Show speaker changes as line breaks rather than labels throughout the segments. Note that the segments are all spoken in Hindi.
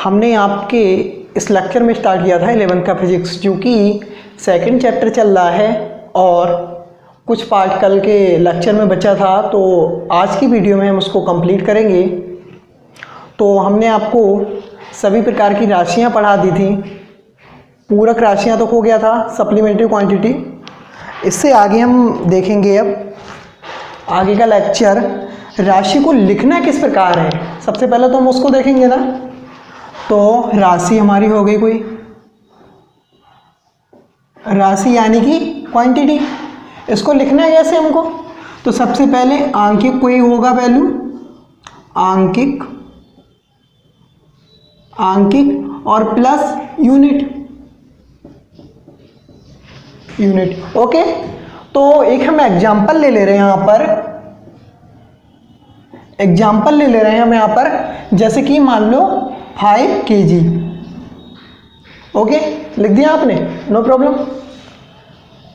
हमने आपके इस लेक्चर में स्टार्ट किया था 11th का फिजिक्स, जो कि सेकंड चैप्टर चल रहा है और कुछ पार्ट कल के लेक्चर में बचा था, तो आज की वीडियो में हम उसको कंप्लीट करेंगे। तो हमने आपको सभी प्रकार की राशियां पढ़ा दी थी, पूरक राशियां तो हो गया था, सप्लीमेंट्री क्वांटिटी। इससे आगे हम देखेंगे अब आगे का लेक्चर, राशि को लिखना किस प्रकार है। सबसे पहले तो हम उसको देखेंगे ना। तो राशि हमारी हो गई कोई राशि यानी कि क्वांटिटी, इसको लिखना है कैसे हमको। तो सबसे पहले आंकिक कोई होगा वैल्यू, आंकिक और प्लस यूनिट। ओके, तो एक हम एग्जाम्पल ले ले रहे हैं यहाँ पर, हम यहाँ पर, जैसे कि मान लो 5 kg। ओके, लिख दिया आपने, नो प्रॉब्लम।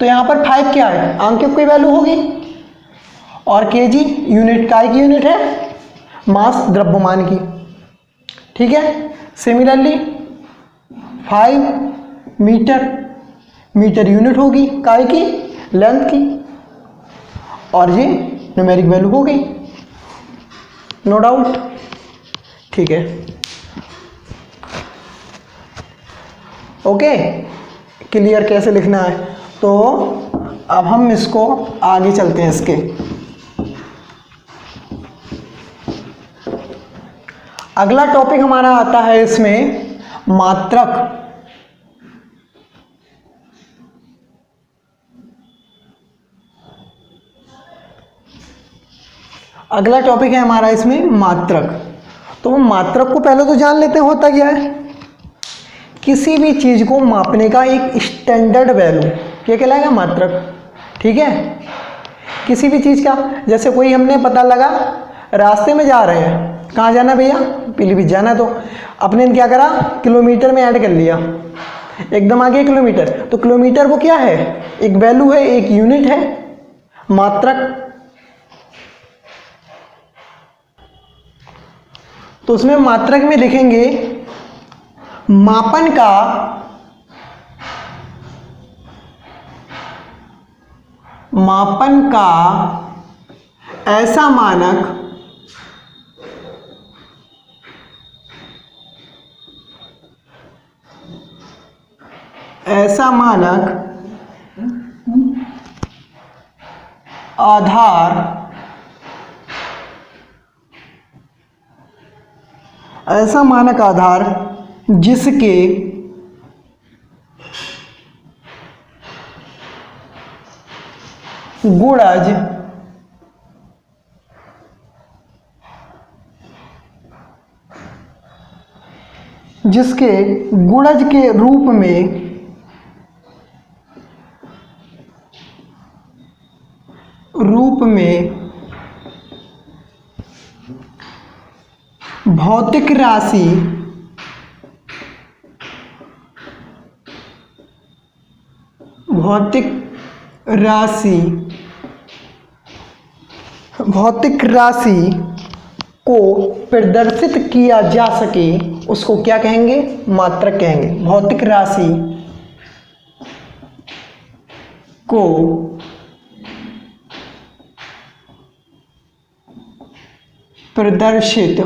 तो यहाँ पर 5 क्या है, आंकिक की वैल्यू होगी, और kg यूनिट काय की यूनिट है, मास द्रव्यमान की। ठीक है, सिमिलरली 5 मीटर यूनिट होगी काय की, लेंथ की, और ये न्यूमेरिक वैल्यू हो गई, नो डाउट। ठीक है, ओके, क्लियर कैसे लिखना है। तो अब हम इसको आगे चलते हैं। इसके अगला टॉपिक हमारा आता है इसमें मात्रक। अगला टॉपिक है हमारा इसमें मात्रक। तो मात्रक को पहले तो जान लेते हैं होता क्या है। किसी भी चीज को मापने का एक स्टैंडर्ड वैल्यू क्या कहलाएगा, मात्रक। ठीक है, किसी भी चीज का, जैसे कोई हमने पता लगा रास्ते में जा रहे हैं, कहाँ जाना भैया, पीलीभीत जाना, तो अपने ने क्या करा, किलोमीटर में ऐड कर लिया, एकदम आगे किलोमीटर। तो किलोमीटर वो क्या है, एक वैल्यू है, एक यूनिट है, मात्रक। तो उसमें मात्रक में लिखेंगे मापन का ऐसा मानक आधार जिसके गुणज के रूप में भौतिक राशि को प्रदर्शित किया जा सके, उसको क्या कहेंगे, मात्रक कहेंगे। भौतिक राशि को प्रदर्शित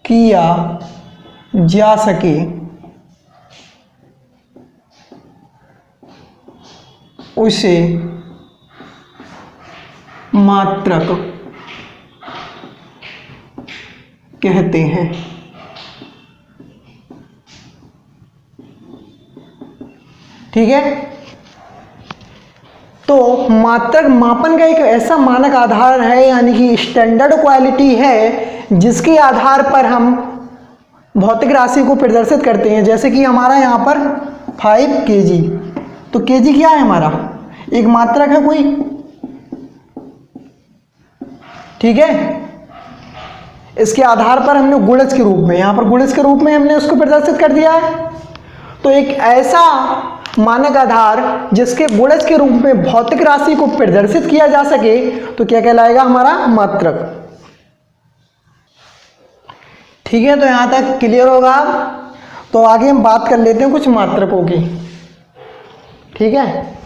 किया जा सके, उसे मात्रक कहते हैं। ठीक है, तो मात्रक मापन का एक ऐसा मानक आधार है, यानी कि स्टैंडर्ड क्वालिटी है, जिसके आधार पर हम भौतिक राशि को प्रदर्शित करते हैं। जैसे कि हमारा यहाँ पर 5 kg, तो kg क्या है, हमारा एक मात्रक है कोई। ठीक है, इसके आधार पर हमने गुणज के रूप में, यहाँ पर गुणज के रूप में हमने उसको प्रदर्शित कर दिया है। तो एक ऐसा मानक आधार जिसके गुणज के रूप में भौतिक राशि को प्रदर्शित किया जा सके तो क्या कहलाएगा? हमारा मात्रक। ठीक है, तो यहां तक क्लियर होगा। तो आगे हम बात कर लेते हैं कुछ मात्रकों की। ठीक है,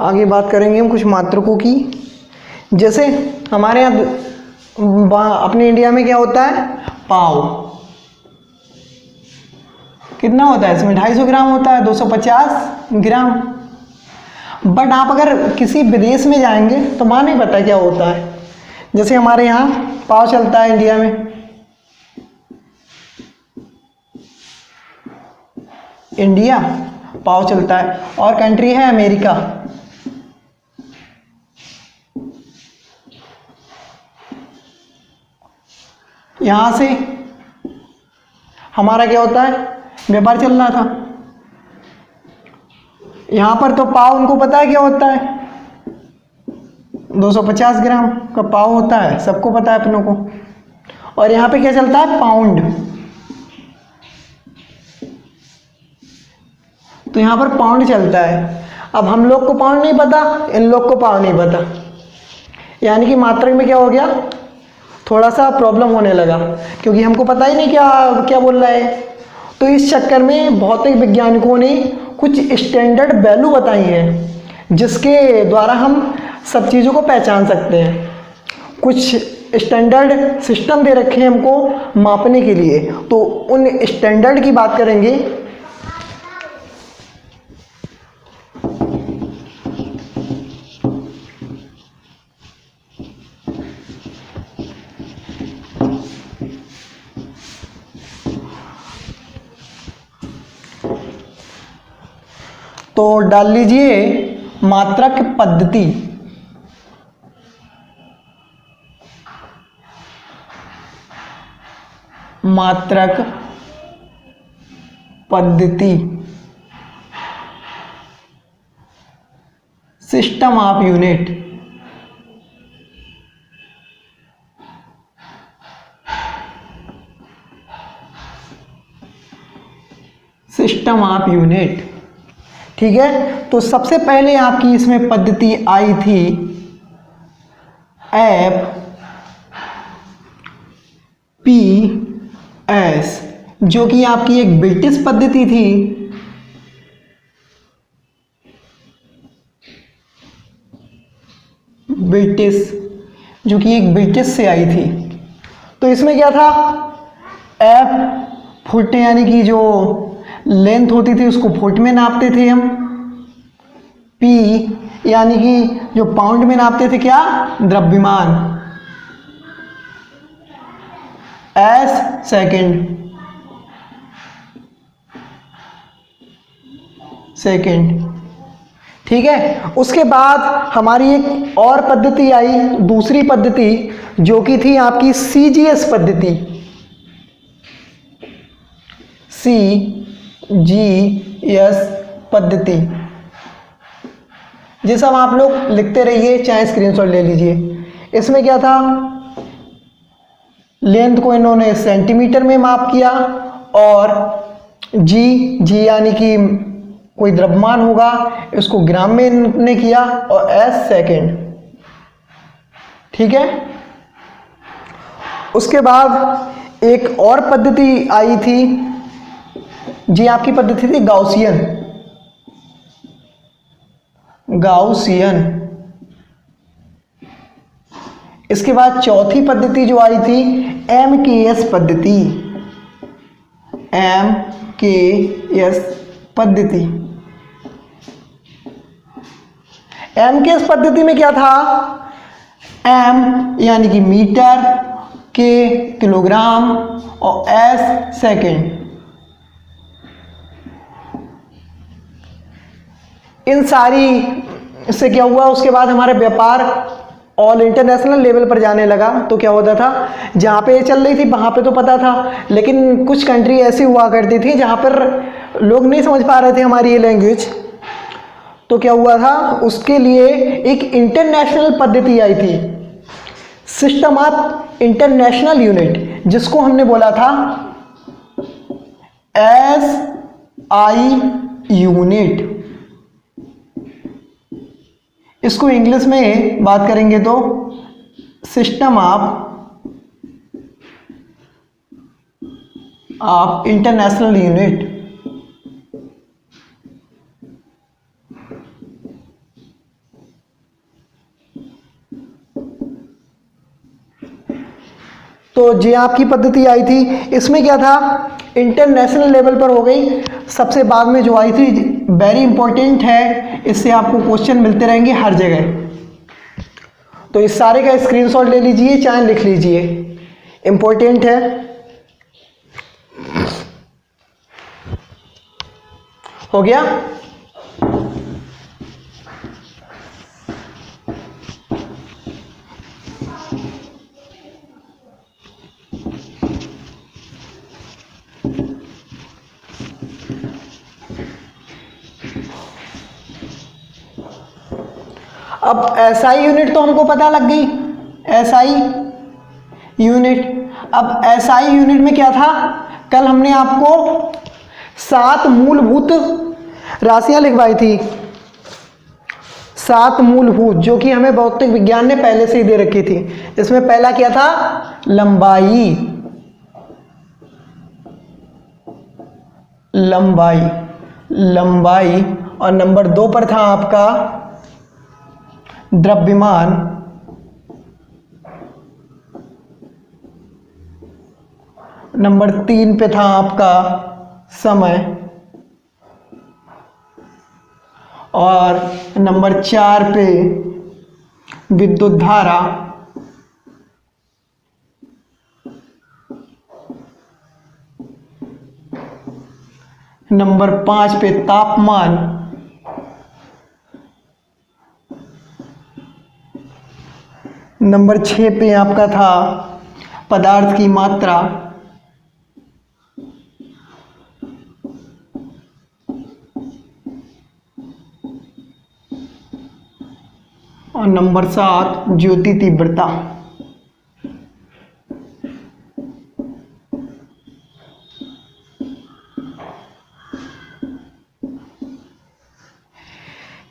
आगे बात करेंगे हम कुछ मात्रकों की। जैसे हमारे यहाँ अपने इंडिया में क्या होता है? पाव। कितना होता है इसमें? 250 ग्राम होता है, 250 ग्राम। बट आप अगर किसी विदेश में जाएंगे तो वहाँ नहीं पता क्या होता है। जैसे हमारे यहाँ पाव चलता है इंडिया में, इंडिया पाव चलता है, और कंट्री है अमेरिका। यहां से हमारा क्या होता है? व्यापार चल रहा था। यहां पर तो पाव उनको पता है क्या होता है? 250 ग्राम का पाव होता है, सबको पता है अपनों को। और यहां पे क्या चलता है? पाउंड। तो यहां पर पाउंड चलता है। अब हम लोग को पाउंड नहीं पता, इन लोग को पाव नहीं पता, यानी कि मात्रक में क्या हो गया? थोड़ा सा प्रॉब्लम होने लगा, क्योंकि हमको पता ही नहीं क्या क्या बोल रहा है। तो इस चक्कर में भौतिक वैज्ञानिकों ने कुछ स्टैंडर्ड वैल्यू बताई हैं जिसके द्वारा हम सब चीज़ों को पहचान सकते हैं। कुछ स्टैंडर्ड सिस्टम दे रखे हैं हमको मापने के लिए, तो उन स्टैंडर्ड की बात करेंगे। तो डाल लीजिए मात्रक पद्धति। मात्रक पद्धति, system of unit. System of unit. ठीक है, तो सबसे पहले आपकी इसमें पद्धति आई थी FPS, जो कि आपकी एक ब्रिटिश पद्धति थी। ब्रिटिश, जो कि एक ब्रिटिश से आई थी। तो इसमें क्या था? F फुट, यानी कि जो लेंथ होती थी उसको फुट में नापते थे हम। P यानी कि जो पाउंड में नापते थे, क्या? द्रव्यमान। S second. ठीक है, उसके बाद हमारी एक और पद्धति आई, दूसरी पद्धति, जो कि थी आपकी CGS पद्धति। CGS पद्धति। ये सब आप लोग लिखते रहिए, चाहे स्क्रीनशॉट ले लीजिए। इसमें क्या था? लेंथ को इन्होंने सेंटीमीटर में माप किया, और जी यानी कि कोई द्रव्यमान होगा, इसको ग्राम में इन्होंने किया, और S सेकेंड। ठीक है, उसके बाद एक और पद्धति आई थी, जी आपकी पद्धति थी गाउसियन। इसके बाद चौथी पद्धति जो आई थी MKS पद्धति। MKS पद्धति। MKS पद्धति में क्या था? M यानी कि मीटर, K किलोग्राम, और S सेकेंड। इन सारी से क्या हुआ? उसके बाद हमारे व्यापार ऑल इंटरनेशनल लेवल पर जाने लगा। तो क्या होता था? जहाँ पे ये चल रही थी वहाँ पे तो पता था, लेकिन कुछ कंट्री ऐसी हुआ करती थी जहाँ पर लोग नहीं समझ पा रहे थे हमारी ये लैंग्वेज, तो क्या हुआ था, उसके लिए एक इंटरनेशनल पद्धति आई थी, सिस्टम ऑफ इंटरनेशनल यूनिट, जिसको हमने बोला था SI यूनिट। इसको इंग्लिश में बात करेंगे तो सिस्टम ऑफ इंटरनेशनल यूनिट। तो ये आपकी पद्धति आई थी। इसमें क्या था, इंटरनेशनल लेवल पर हो गई। सबसे बाद में जो आई थी वेरी इंपॉर्टेंट है, इससे आपको क्वेश्चन मिलते रहेंगे हर जगह। तो इस सारे का स्क्रीनशॉट ले लीजिए, चाहे लिख लीजिए, इंपॉर्टेंट है। हो गया। अब SI यूनिट तो हमको पता लग गई, SI यूनिट। अब SI यूनिट में क्या था, कल हमने आपको 7 मूलभूत राशियां लिखवाई थी, 7 मूलभूत, जो कि हमें भौतिक विज्ञान ने पहले से ही दे रखी थी। इसमें पहला क्या था, लंबाई, लंबाई, लंबाई। और नंबर 2 पर था आपका द्रव्यमान, नंबर 3 पे था आपका समय, और नंबर 4 पे विद्युत धारा, नंबर 5 पे तापमान, नंबर 6 पे आपका था पदार्थ की मात्रा, और नंबर 7 ज्योति तीव्रता।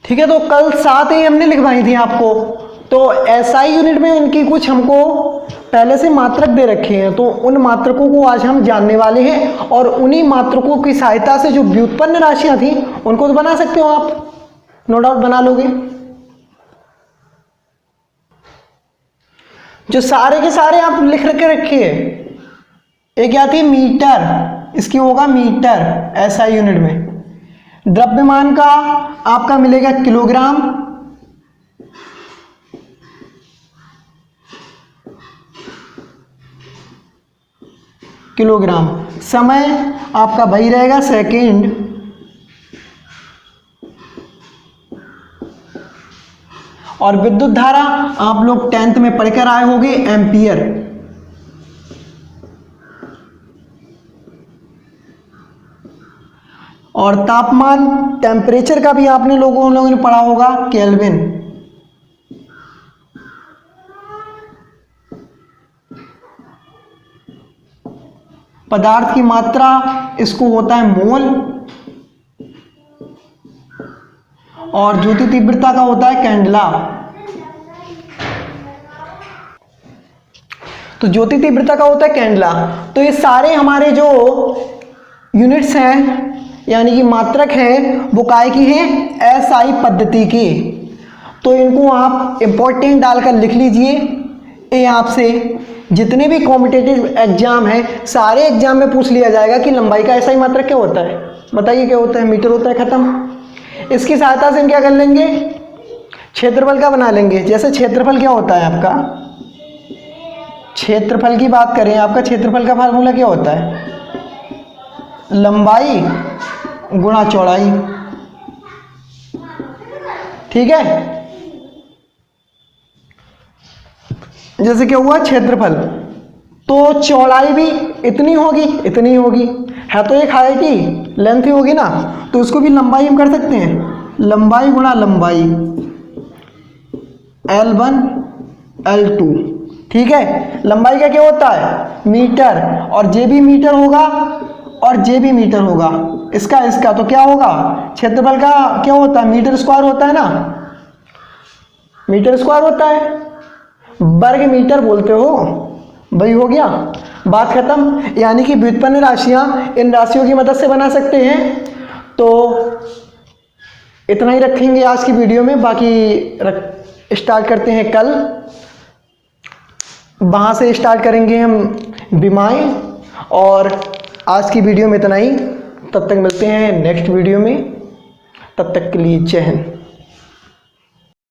ठीक है, तो कल 7 ही हमने लिखवाई थी आपको। तो SI यूनिट में इनकी कुछ हमको पहले से मात्रक दे रखे हैं, तो उन मात्रकों को आज हम जानने वाले हैं, और उन्हीं मात्रकों की सहायता से जो व्युत्पन्न राशियां थी उनको तो बना सकते हो आप, नो डाउट बना लोगे। जो सारे के सारे आप लिख रखे हैं, एक क्या थी, मीटर, इसकी होगा मीटर SI यूनिट में। द्रव्यमान का आपका मिलेगा किलोग्राम, किलोग्राम। समय आपका वही रहेगा, सेकंड। और विद्युत धारा आप लोग 10th में पढ़कर आए होंगे, एम्पियर। और तापमान, टेम्परेचर का भी आपने लोगों ने पढ़ा होगा, केल्विन। पदार्थ की मात्रा, इसको होता है मोल, और ज्योति तीव्रता का होता है कैंडला। तो ज्योति तीव्रता का होता है कैंडला। तो ये सारे हमारे जो यूनिट्स हैं, यानी कि मात्रक हैं, वो काय की हैं, SI पद्धति की। तो इनको आप इंपॉर्टेंट डालकर लिख लीजिए। ये आपसे जितने भी कॉम्पिटिटिव एग्जाम है, सारे एग्जाम में पूछ लिया जाएगा कि लंबाई का SI मात्रक क्या होता है, बताइए क्या होता है, मीटर होता है, खत्म। इसकी सहायता से हम क्या कर लेंगे, क्षेत्रफल का बना लेंगे। जैसे क्षेत्रफल क्या होता है आपका, क्षेत्रफल की बात करें, आपका क्षेत्रफल का फार्मूला क्या होता है, लंबाई गुणा चौड़ाई। ठीक है, जैसे क्या हुआ, क्षेत्रफल, तो चौड़ाई भी इतनी होगी, इतनी होगी, है तो एक हाइट ही, लेंथ ही होगी ना, तो उसको भी लंबाई हम कर सकते हैं। लंबाई गुणा लंबाई L1 L2, ठीक है। लंबाई का क्या होता है मीटर, और जे भी मीटर होगा और जे भी मीटर होगा, इसका तो क्या होगा क्षेत्रफल का क्या होता है मीटर स्क्वायर होता है ना, मीटर स्क्वायर होता है, वर्ग मीटर बोलते हो, वही हो गया, बात खत्म। यानी कि व्युत्पन्न राशियां इन राशियों की मदद से बना सकते हैं। तो इतना ही रखेंगे आज की वीडियो में, बाकी स्टार्ट करते हैं कल, वहाँ से स्टार्ट करेंगे हम विमाएं। और आज की वीडियो में इतना ही, तब तक मिलते हैं नेक्स्ट वीडियो में, तब तक के लिए जय हिंद।